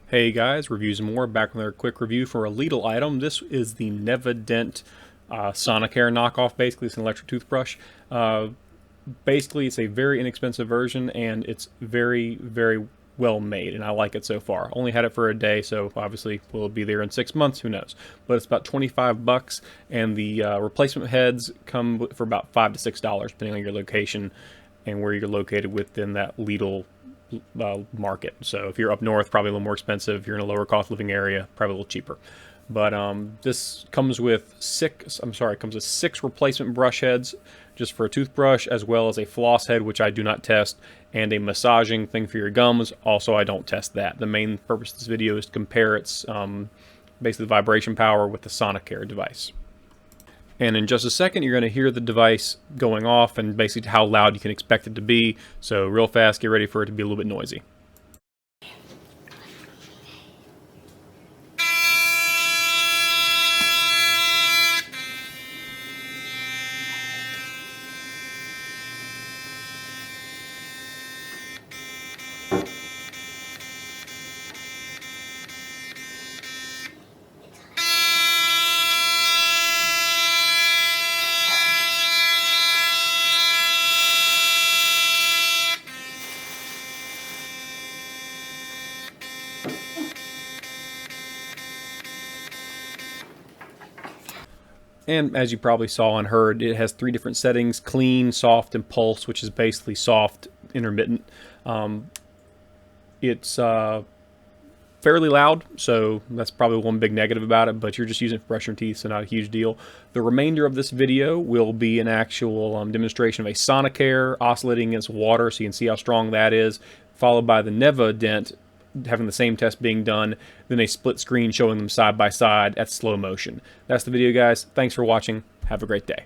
Hey guys, reviews and more, back with another quick review for a LIDL item. This is the nevadent sonicare knockoff. Basically, it's an electric toothbrush. Basically, it's a very inexpensive version, and it's very well made, and I like it so far. Only had it for a day, so obviously will it be there in 6 months, who knows. But it's about 25 bucks, and the replacement heads come for about $5 to $6, depending on your location and where you're located within that LIDL market. So if you're up north, probably a little more expensive. If you're in a lower cost living area, probably a little cheaper. But this comes with six replacement brush heads just for a toothbrush, as well as a floss head, which I do not test, and a massaging thing for your gums. Also, I don't test that. The main purpose of this video is to compare its basically vibration power with the sonicare device. And in just a second, you're going to hear the device going off and basically how loud you can expect it to be. So real fast, get ready for it to be a little bit noisy. And as you probably saw and heard, it has 3 different settings: clean, soft, and pulse, which is basically soft, intermittent. It's fairly loud, so that's probably one big negative about it, but you're just using it for brushing your teeth, so not a huge deal. The remainder of this video will be an actual demonstration of a sonicare oscillating against water, so you can see how strong that is, followed by the nevadent having the same test being done, then a split screen showing them side by side at slow motion. That's the video, guys. Thanks for watching. Have a great day.